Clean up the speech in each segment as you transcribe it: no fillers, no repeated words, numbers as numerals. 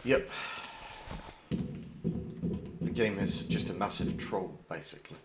Yep. The game is just a massive troll, basically.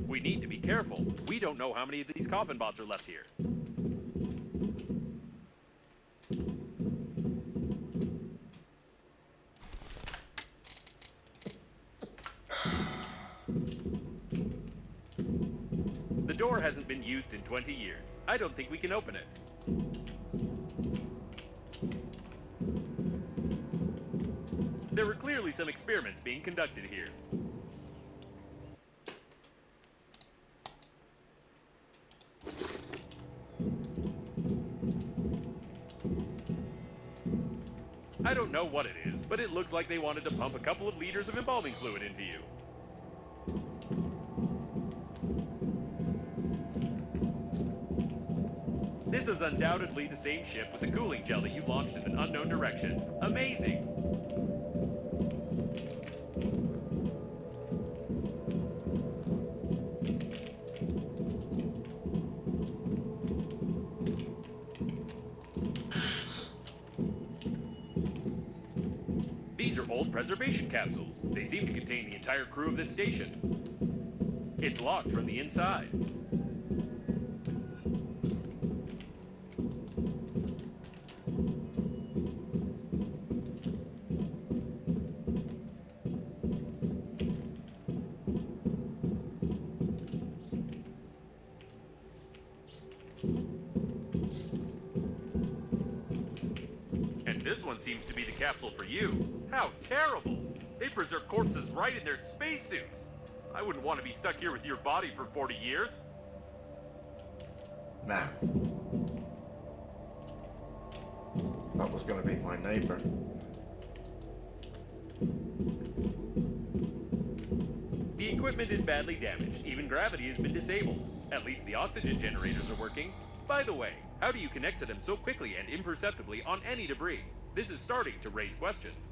We need to be careful. We don't know how many of these coffin bots are left here. The door hasn't been used in 20 years. I don't think we can open it. There were clearly some experiments being conducted here. I don't know what it is, but it looks like they wanted to pump a couple of liters of embalming fluid into you. This is undoubtedly the same ship with the cooling gel that you launched in an unknown direction. Amazing! These are old preservation capsules. They seem to contain the entire crew of this station. It's locked from the inside. And this one seems to be the capsule for you. How terrible! They preserve corpses right in their spacesuits. I wouldn't want to be stuck here with your body for 40 years. Man. That was going to be my neighbor. The equipment is badly damaged. Even gravity has been disabled. At least the oxygen generators are working. By the way, how do you connect to them so quickly and imperceptibly on any debris? This is starting to raise questions.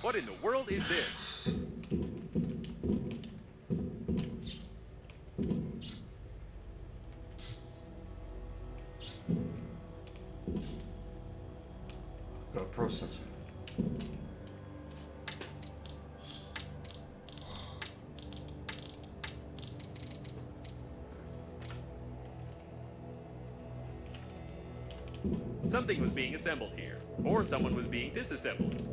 What in the world is this? Got a processor. Something was being assembled here, or someone was being disassembled.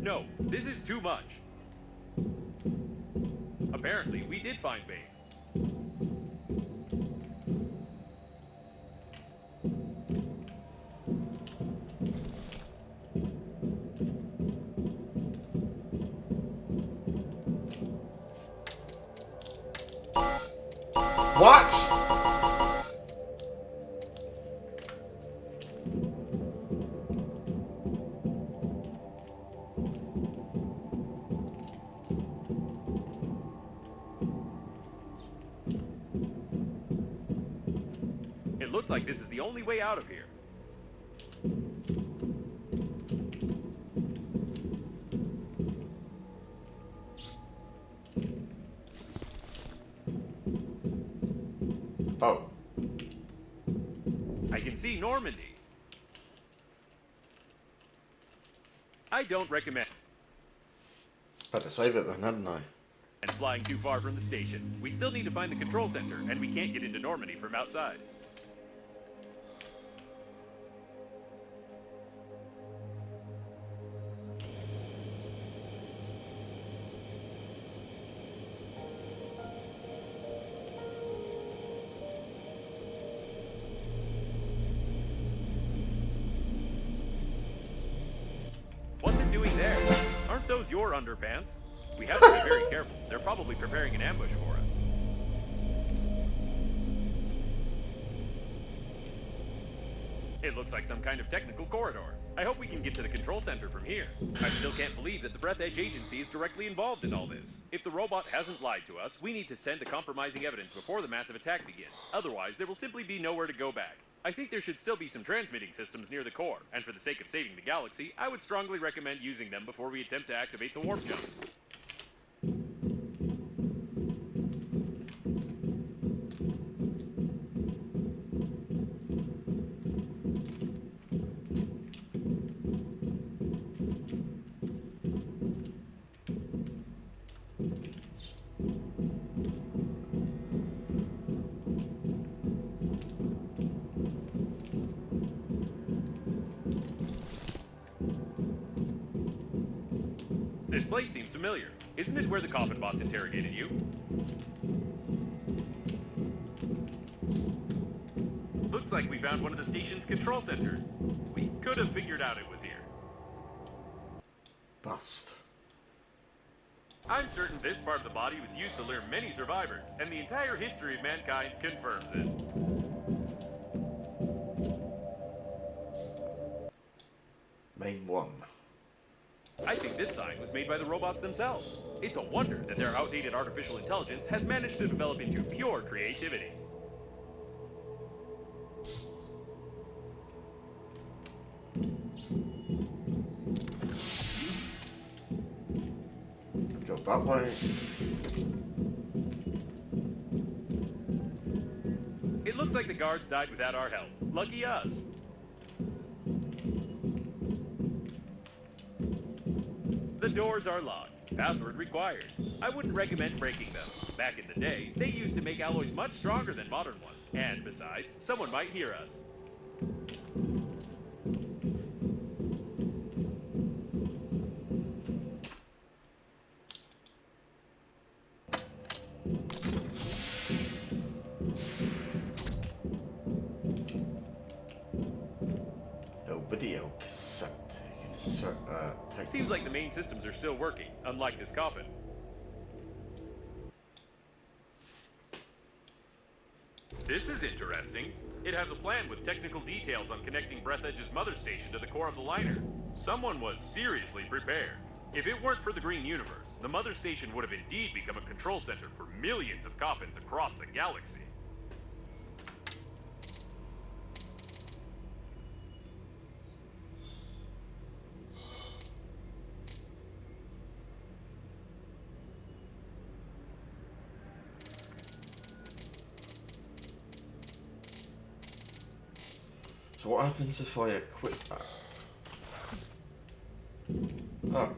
No, this is too much. Apparently, we did find bait. What? It looks like this is the only way out of here. Oh. I can see Normandy. I don't recommend Better save it then, hadn't I? flying too far from the station. We still need to find the control center, and we can't get into Normandy from outside. What's it doing there? Aren't those your underpants? We have to be very careful. They're probably preparing an ambush for us. It looks like some kind of technical corridor. I hope we can get to the control center from here. I still can't believe that the Breathedge agency is directly involved in all this. If the robot hasn't lied to us, we need to send the compromising evidence before the massive attack begins. Otherwise, there will simply be nowhere to go back. I think there should still be some transmitting systems near the core, and for the sake of saving the galaxy, I would strongly recommend using them before we attempt to activate the warp jump. This place seems familiar. Isn't it where the COFFINBOTs interrogated you? Looks like we found one of the station's control centers. We could have figured out it was here. Bust. I'm certain this part of the body was used to lure many survivors, and the entire history of mankind confirms it. Main 1. I think this sign was made by the robots themselves. It's a wonder that their outdated artificial intelligence has managed to develop into pure creativity. Go that way. It looks like the guards died without our help. Lucky us. The doors are locked. Password required. I wouldn't recommend breaking them. Back in the day, they used to make alloys much stronger than modern ones. And besides, someone might hear us. No video cassette. You can insert, tape. Seems like the main systems are still working, unlike this coffin. This is interesting. It has a plan with technical details on connecting Breathedge's mother station to the core of the liner. Someone was seriously prepared. If it weren't for the green universe, the mother station would have indeed become a control center for millions of coffins across the galaxy. So what happens if I equip that? Oh.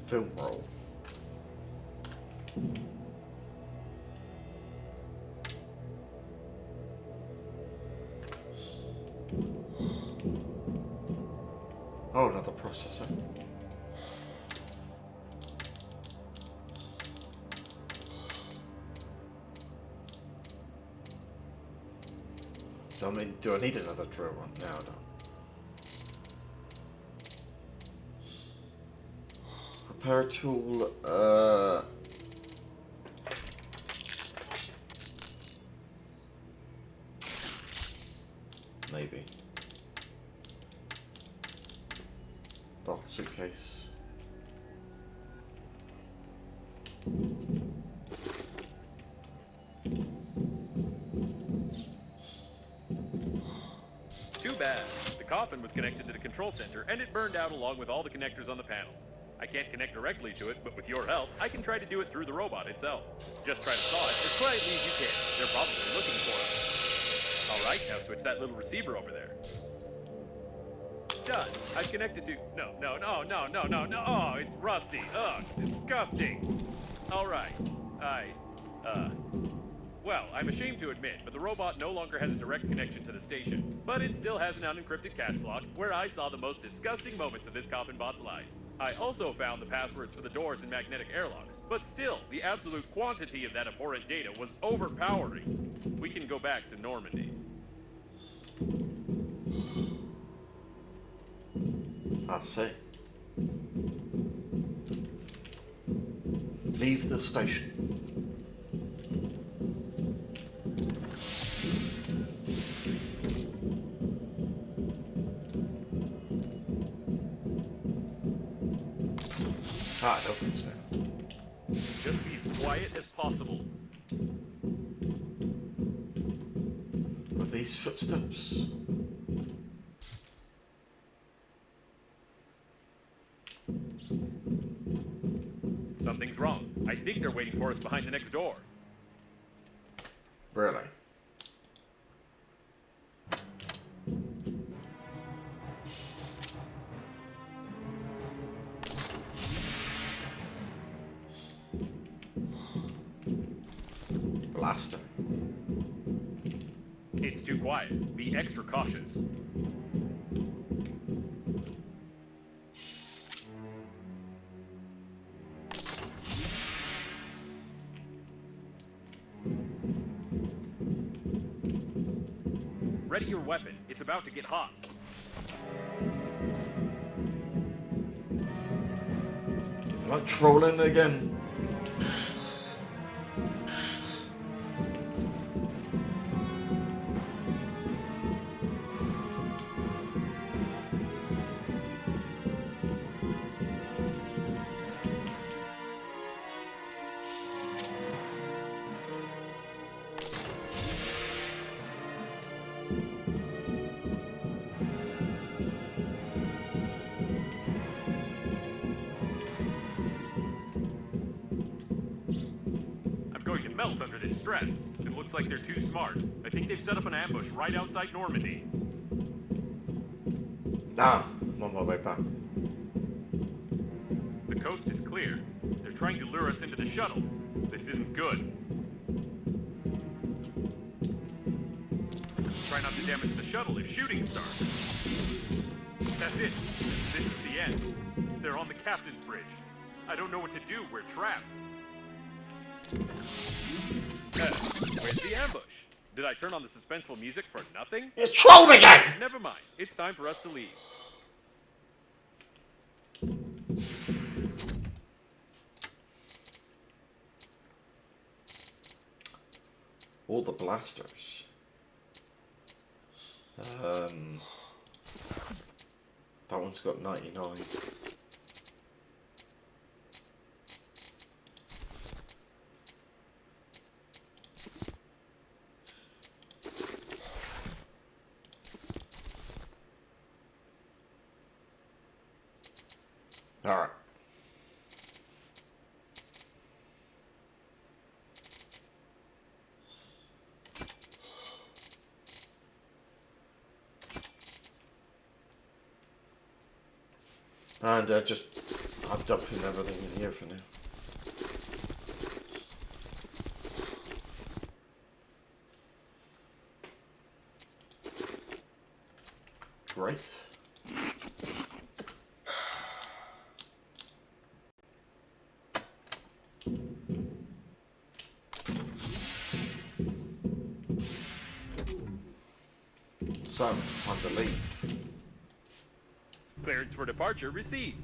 Film roll. Oh, another processor. Do I need another drill run? No, I don't. Prepare a tool, maybe. Oh, suitcase. Too bad. The coffin was connected to the control center, and it burned out along with all the connectors on the panel. I can't connect directly to it, but with your help, I can try to do it through the robot itself. Just try to saw it as quietly as you can. They're probably looking for us. Alright, now switch that little receiver over there. Done. I've connected to... No. Oh, it's rusty. Ugh, disgusting. Alright. Well, I'm ashamed to admit, but the robot no longer has a direct connection to the station. But it still has an unencrypted cache block where I saw the most disgusting moments of this COFFINBOT's life. I also found the passwords for the doors and magnetic airlocks, but still, the absolute quantity of that abhorrent data was overpowering. We can go back to Normandy. I see. Leave the station. Ah, it opens now. Just be as quiet as possible. With these footsteps. Something's wrong. I think they're waiting for us behind the next door. Really? Blaster. It's too quiet. Be extra cautious. Ready your weapon. It's about to get hot. Am I trolling again? Melt under this stress. It looks like they're too smart. I think they've set up an ambush right outside Normandy. Ah, I'm on my way back. The coast is clear. They're trying to lure us into the shuttle. This isn't good. Try not to damage the shuttle if shooting starts. That's it. This is the end. They're on the captain's bridge. I don't know what to do. We're trapped. Where's the ambush? Did I turn on the suspenseful music for nothing? It's trolled again! Never mind. It's time for us to leave. All the blasters. That one's got 99. Alright. And I'm dumping everything in here for now. Great. So, time to leave. Clearance for departure received.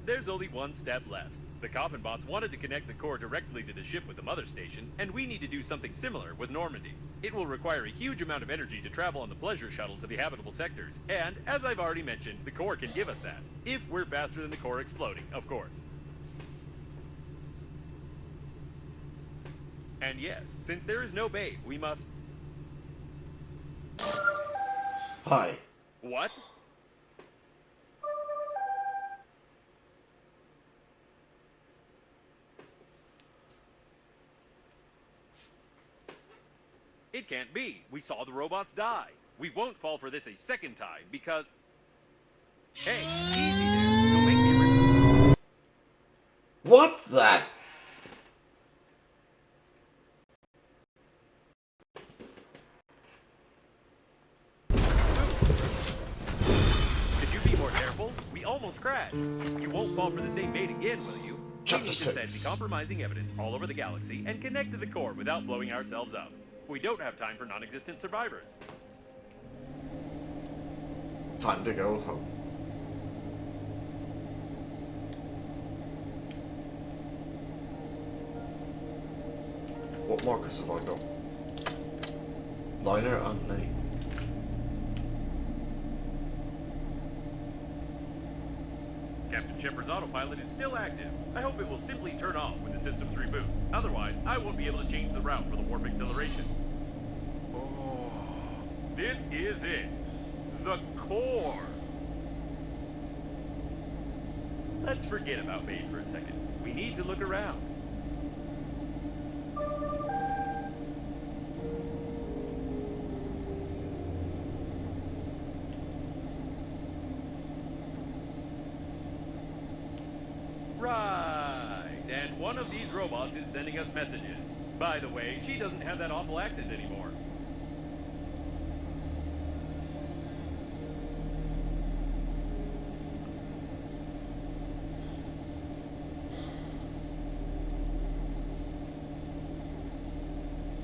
There's only one step left. The COFFINBOTs wanted to connect the core directly to the ship with the mother station, and we need to do something similar with Normandy. It will require a huge amount of energy to travel on the pleasure shuttle to the habitable sectors, and, as I've already mentioned, the core can give us that. If we're faster than the core exploding, of course. And yes, since there is no babe, we must... Hi. What? It can't be. We saw the robots die. We won't fall for this a second time because... Hey, easy there. You'll make me... What the? Could you be more careful? We almost crashed. You won't fall for the same bait again, will you? Chapter We need to 6. send the compromising evidence all over the galaxy and connect to the core without blowing ourselves up. We don't have time for non-existent survivors. Time to go home. What markers have I got? Liner and name. Captain Shepard's autopilot is still active. I hope it will simply turn off when the systems reboot. Otherwise, I won't be able to change the route for the warp acceleration. Oh, this is it. The core. Let's forget about Bane for a second. We need to look around. Right, and one of these robots is sending us messages. By the way, she doesn't have that awful accent anymore.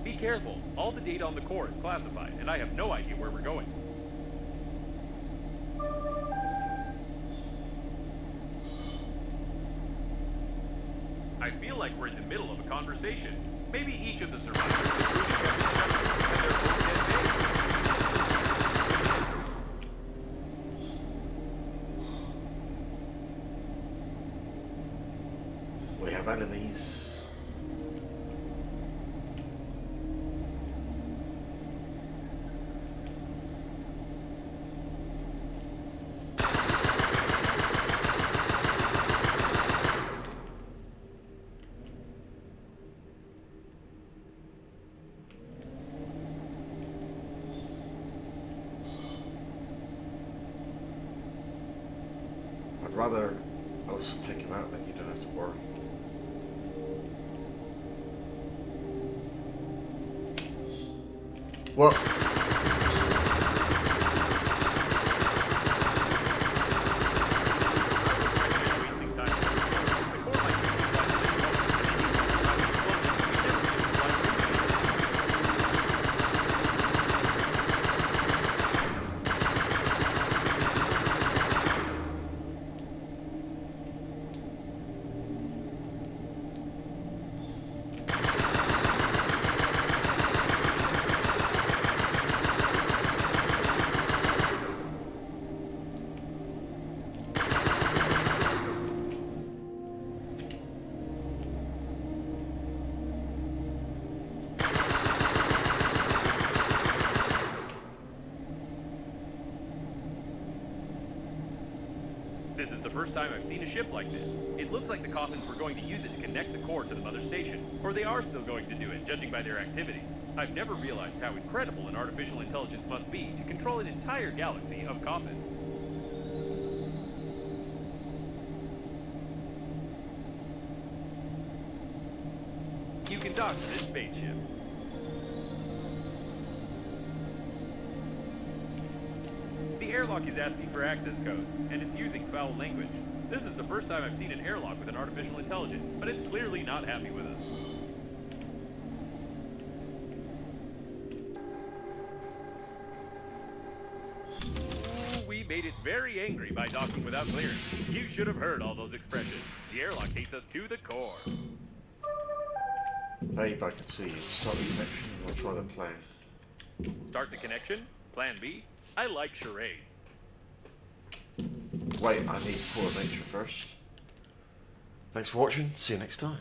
Be careful. All the data on the core is classified, and I have no idea where we're going. I feel like we're in the middle of a conversation. Maybe each of the survivors, including Captain Shepard, have their own dead base. We have enemies. I'd rather also take him out, then you don't have to worry. What? Wasting time. The core might be This is the first time I've seen a ship like this. It looks like the Coffins were going to use it to connect the core to the mother station. Or they are still going to do it, judging by their activity. I've never realized how incredible an artificial intelligence must be to control an entire galaxy of Coffins. You can dock to this spaceship. The airlock is asking for access codes, and it's using foul language. This is the first time I've seen an airlock with an artificial intelligence, but it's clearly not happy with us. Ooh, we made it very angry by docking without clearance. You should have heard all those expressions. The airlock hates us to the core. Babe, I can see you. Start the connection and we'll try the plan. Start the connection? Plan B? I like charades. Wait, I need core nature first. Thanks for watching. See you next time.